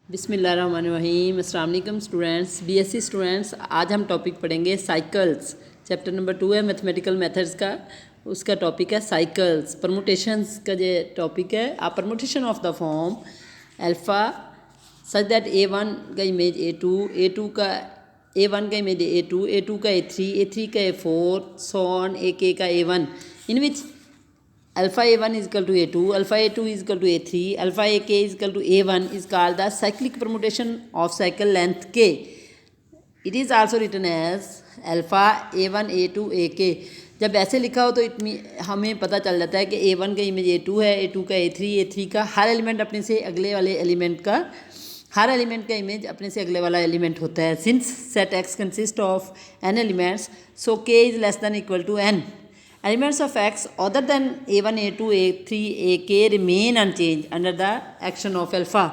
बिस्मिल्लाहिर्रहमानिर्रहीम। अस्सलाम वालेकुम स्टूडेंट्स, बीएससी स्टूडेंट्स। आज हम टॉपिक पढ़ेंगे साइकिल्स। चैप्टर नंबर 2 है मैथमेटिकल मेथड्स का, उसका टॉपिक है साइकिल्स। परमुटेशंस का जो टॉपिक है, a permutation of the form alpha such that A1 का इमेज A2, A2 का A1 का इमेज A2, A2 का A3, A3 का A4, सो ऑन AK का A1, in which alpha A1 is equal to A2, alpha A2 is equal to A3, alpha AK is equal to A1 is called the cyclic permutation of cycle length K. It is also written as alpha A1 A2 AK. जब ऐसे लिखा हो तो हमें पता चल जाता है कि A1 का इमेज A2 है, A2 का A3, A3 का हर एलिमेंट अपने से अगले वाले एलिमेंट का हर एलिमेंट का इमेज अपने से अगले वाला एलिमेंट होता है। Since set X consist of n elements, so K is less than equal to n. Elements of X other than A1, A2, A3, AK remain unchanged under the action of alpha.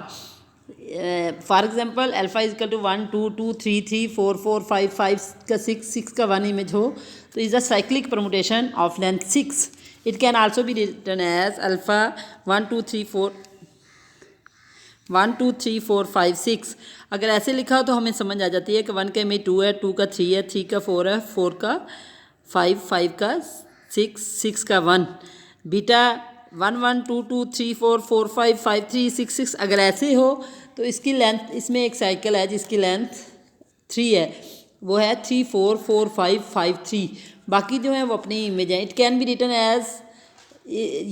For example, alpha is equal to 1, 2, 2, 3, 3, 4, 4, 5, 5 का 6, 6 का 1 image हो तो is a cyclic permutation of length 6. It can also be written as alpha 1, 2, 3, 4, 1, 2, 3, 4, 5, 6. अगर ऐसे लिखा हो तो हमें समझ आ जाती है कि 1 का इमेज 2 है, 2 का 3 है, 3 का 4 है, 4 का 5, 5 का 6, 6 का 1, बीटा 1, 1, 2, 2, 3, 4, 4, 5, 5, 3, 6, 6 अगर ऐसे हो तो इसकी लेंथ, इसमें एक साइकिल है जिसकी लेंथ 3 है, वो है 3, 4, 4, 5, 5, 3। बाकी जो है वो अपनी इमेज है। It can be written as,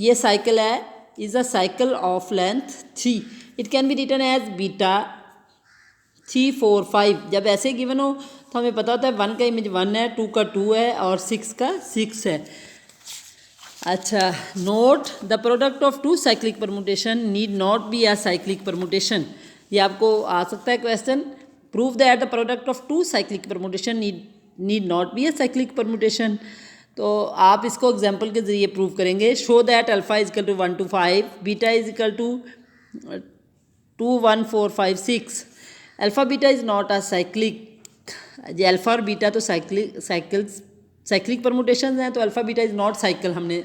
ये साइकिल है, is a cycle of length 3। It can be written as beta 3, 4, 5। जब ऐसे गिवन हो तो हमें पता होता है 1 का इमेज 1 है, 2 का 2 है और 6 का 6 है। अच्छा, note the product of two cyclic permutation need not be a cyclic permutation. ये आपको आ सकता है question. Prove that the product of two cyclic permutation need not be a cyclic permutation. तो आप इसको एग्जाम्पल के जरिए प्रूव करेंगे। Show that alpha is equal to 1 to 5, beta is equal to 2, 1, 4, 5, 6। Alpha beta is not a cyclic. ये alpha और beta तो cyclic permutation हैं, तो alpha beta is not cycle, हमने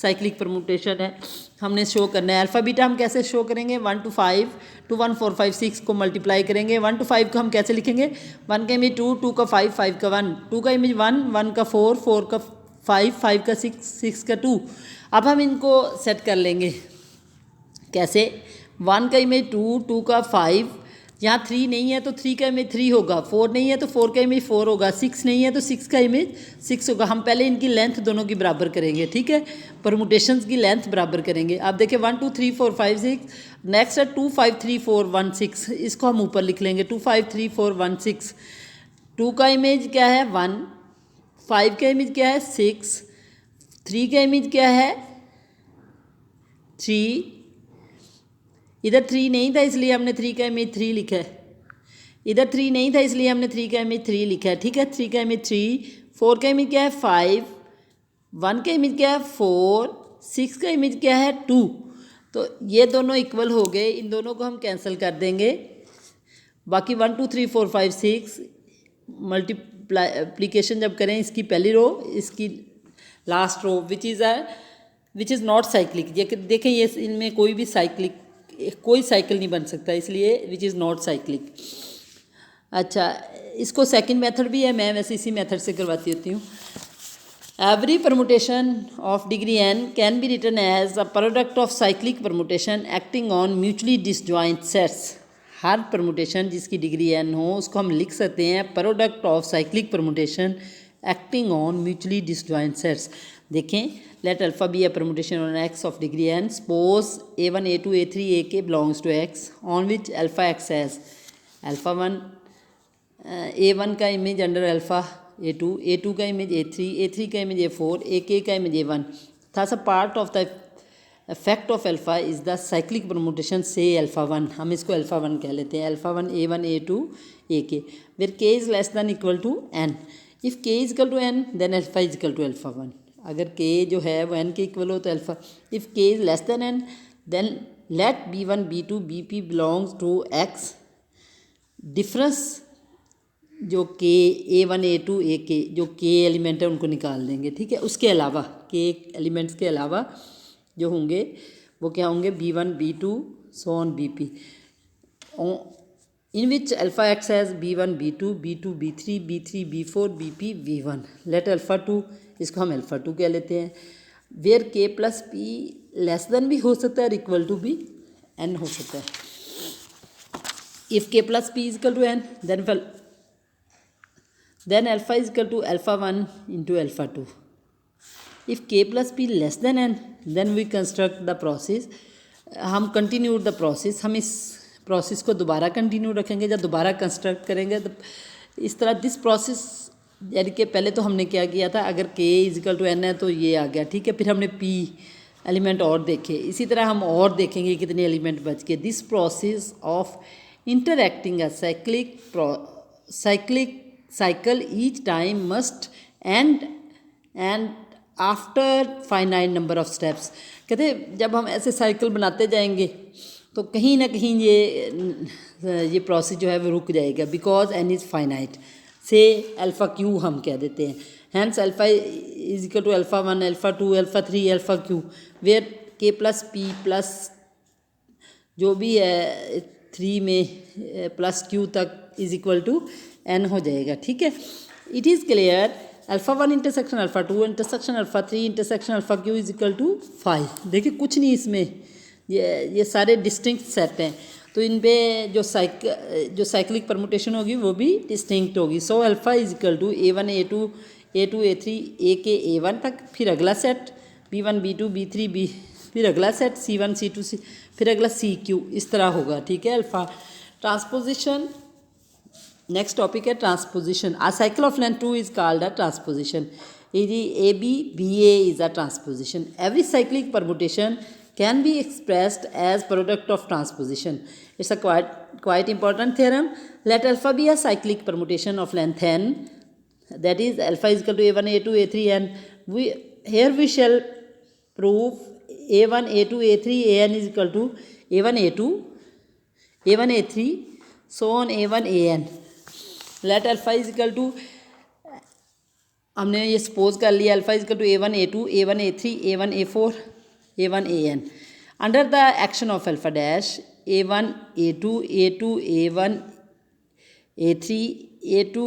साइक्लिक परमुटेशन है हमने शो करना है। अल्फा बीटा हम कैसे शो करेंगे? 1 to 5, 2, 1, 4, 5, 6 को मल्टीप्लाई करेंगे। 1 to 5 को हम कैसे लिखेंगे? 1 का इमेज 2, 2 का 5, 5 का 1, 2 का इमेज 1, 1 का 4, 4 का 5, 5 का 6, 6 का 2। अब हम इनको सेट कर लेंगे कैसे? 1 का इमेज 2, 2 का 5, यहाँ 3 नहीं है तो 3 का इमेज 3 होगा, 4 नहीं है तो 4 का इमेज 4 होगा, 6 नहीं है तो 6 का इमेज 6 होगा। हम पहले इनकी लेंथ दोनों की बराबर करेंगे, ठीक है, परमुटेशंस की लेंथ बराबर करेंगे। अब देखिए 1, 2, 3, 4, 5, 6। नेक्स्ट है 2, 5, 3, 4, 1, 6। इसको हम ऊपर लिख लेंगे 2, 5, 3, 4, 1, 6। 2 का इमेज क्या है? 1, 5 का इमेज क्या है? 6, 3 का इमेज क्या है? 3। इधर 3 नहीं था इसलिए हमने 3 का इमेज 3 लिखा है, इधर 3 नहीं था इसलिए हमने 3 का इमेज 3 लिखा है, ठीक है। 3 का इमेज 3, 4 का इमेज क्या है? 5, 1 का इमेज क्या है? 4, 6 का इमेज क्या है? 2। तो ये दोनों इक्वल हो गए, इन दोनों को हम कैंसिल कर देंगे। बाकी 1, 2, 3, 4, 5, 6 मल्टीप्लिकेशन जब करें, इसकी पहली रो, इसकी last row, which is not cyclic. देखें ये इनमें कोई साइकिल नहीं बन सकता, इसलिए विच इज़ नॉट साइक्लिक। अच्छा, इसको सेकंड मेथड भी है, मैं वैसे इसी मेथड से करवाती होती हूँ। Every permutation of degree n can be written as a product of cyclic permutation acting on mutually disjoint sets. हर परमुटेशन जिसकी डिग्री n हो उसको हम लिख सकते हैं product of cyclic permutation acting on mutually disjoint sets. देखें, let alpha be a permutation on x of degree n. Suppose a1, a2, a3, ak belongs to x on which alpha x has alpha 1, a1 का image under alpha a2, a2 का image a3, a3 का image a4, ak का image a1। thus a part of the effect of alpha is the cyclic permutation say alpha 1। हम इसको alpha 1 कह लेते हैं, alpha 1 a1 a2 ak where k is less than equal to n। if k is equal to n then alpha is equal to alpha 1। अगर k जो है वो n के इक्वल हो तो alpha, if k is less than n then let b1 b2 bp belongs to x। Difference जो k a1 a2 ak जो k element है उनको निकाल देंगे, ठीक है। उसके अलावा k एलिमेंट्स के अलावा जो होंगे वो क्या होंगे? b1 b2 so on bp। in which alpha acts as b1 b2 b2 b3 b3 b4 bp v1. let alpha 2, इसको हम alpha 2 कह लेते हैं. where k plus p less than भी हो सकता है, इक्वल टू भी n हो सकता है. if k plus p is equal to n, then alpha is equal to alpha 1 into alpha 2. if k plus p less than n, then we construct the process. हम continue the process, हम इस process को दोबारा continue रखेंगे. जब दोबारा construct करेंगे तो इस तरह दिस प्रोसेस, यानी कि पहले तो हमने क्या किया था, अगर k इजिकल टू n है तो ये आ गया, ठीक है. फिर हमने p एलिमेंट और देखे, इसी तरह हम और देखेंगे कितने एलिमेंट बच के. This process of interacting a cycle each time must and after finite number of steps. कहते जब हम ऐसे साइकिल बनाते जाएंगे तो कहीं ना कहीं ये प्रोसेस जो है वो रुक जाएगा, बिकॉज एन इज़ फाइनाइट. से अल्फ़ा क्यू हम कह देते हैं. Hence alpha is equal to alpha 1 alpha 2 alpha 3 alpha q, where k plus p plus जो भी है 3 में प्लस क्यू तक इज इक्वल टू एन हो जाएगा, ठीक है. It is clear alpha 1 intersection alpha 2 intersection alpha 3 intersection alpha q is equal to 5. देखिए कुछ नहीं इसमें, ये सारे डिस्टिंक्ट सेट हैं, तो इन पे जो साइक्लिक परमुटेशन होगी वो भी डिस्टिंक्ट होगी. So alpha is equal to a1 a2 a2 a3 a के a1 तक, फिर अगला set b1 b2 b3 b, फिर अगला सेट c1 c2 c, फिर अगला cq, इस तरह होगा, ठीक है. अल्फ़ा ट्रांसपोजिशन, नेक्स्ट टॉपिक है transposition. A cycle of length 2 is called a transposition. A B B A is a transposition. Every cyclic permutation can be expressed as product of transposition. It's a quite important theorem. Let alpha be a cyclic permutation of length n, that is alpha is equal to a1 a2 a3 and here we shall prove a1 a2 a3 an is equal to a1 a2 a1 a3 so on a1 an. Let alpha is equal to, हमने ये suppose कर लिया alpha is equal to a1 a2 a1 a3 a1 a4 a1 an. Under the action of alpha dash a1 a2 a2 a1 a3 a2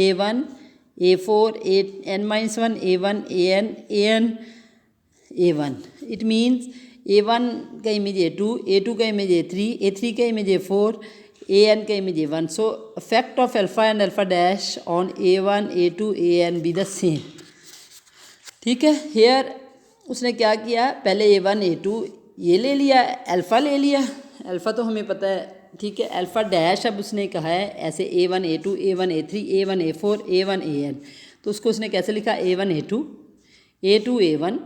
a1 a4 an minus 1 a1 an a1. It means a1 का image a2 a2 का image a3 a3 का image a4 an का image a1. So effect of alpha and alpha dash on a1 a2 an be the same, ठीक है. Hair उसने क्या किया, पहले a1 a2 ये ले लिया, अल्फ़ा ले लिया, अल्फ़ा तो हमें पता है, ठीक है. अल्फ़ा डैश अब उसने कहा है ऐसे a1 a2 a1 a3 a1 a4 a1 an, तो उसको उसने कैसे लिखा a1 a2 a1,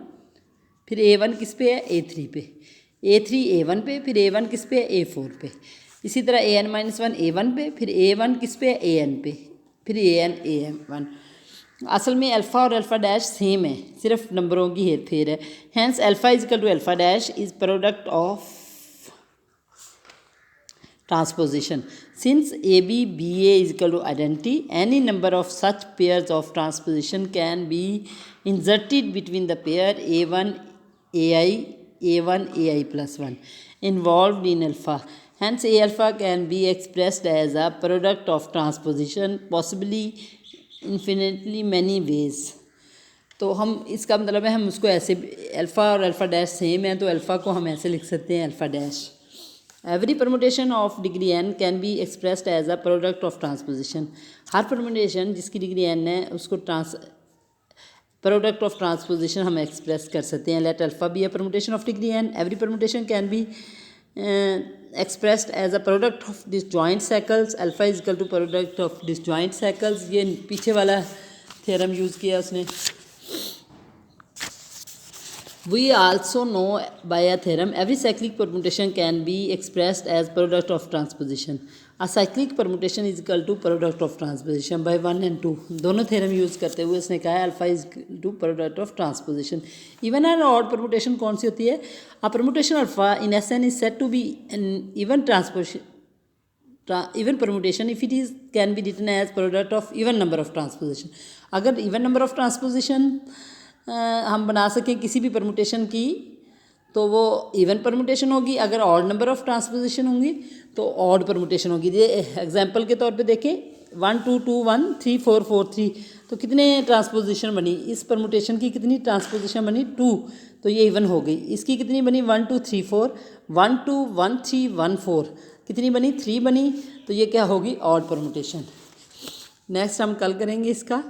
फिर a1 किस पे है a3 पे, a3 a1 पे, फिर a1 किस पे है a4 पे. इसी तरह an minus 1 a1 पे, फिर a1 किस पे है an पे, फिर an a1. असल में अल्फ़ा और अल्फ़ा डैश सेम है, सिर्फ नंबरों की हेर फेर है. Hence alpha is equal to alpha dash is product of transposition. Since A B B A is equal to identity, any number of such pairs of transposition can be inserted between the pair a1 ai a1 ai plus 1 involved in alpha. Hence a alpha can be expressed as a product of transposition, possibly infinitely many ways. तो हम इसका मतलब है हम उसको ऐसे, alpha और alpha dash same है तो अल्फ़ा को हम ऐसे लिख सकते हैं alpha dash. Every permutation of degree n can be expressed as a product of transposition. हर परमुटेशन जिसकी डिग्री एन है उसको प्रोडक्ट ऑफ ट्रांसपोजिशन हम एक्सप्रेस कर सकते हैं. Let alpha be a permutation of degree n. Every permutation can be expressed as a product of disjoint cycles. Alpha is equal to product of disjoint cycles. ये पीछे वाला theorem use किया उसने. We also know by a theorem every cyclic permutation can be expressed as product of transposition. A cyclic permutation is equal to product of transposition by 1 and 2. दोनों theorem use करते हुए उसने कहा है alpha is to product of transposition. Even and odd permutation कौन सी होती है? A permutation alpha in Sn is said to be an even permutation if it is can be written as product of even number of transposition. अगर even number of transposition हम बना सकें किसी भी परमुटेशन की तो वो इवन परमुटेशन होगी, अगर ऑड नंबर ऑफ ट्रांसपोजिशन होंगी तो ऑड परमुटेशन होगी। ये एग्जांपल के तौर पे देखें 1 2 2 1 3 4 4 3, तो कितने ट्रांसपोजिशन बनी, इस परमुटेशन की कितनी ट्रांसपोजिशन बनी 2, तो ये इवन हो गई। इसकी कितनी बनी 1 2 3 4 1 2 1 3 1 4, कितनी बनी 3 बनी, तो ये क्या होगी ऑड परमुटेशन। नेक्स्ट हम कल करेंगे इसका।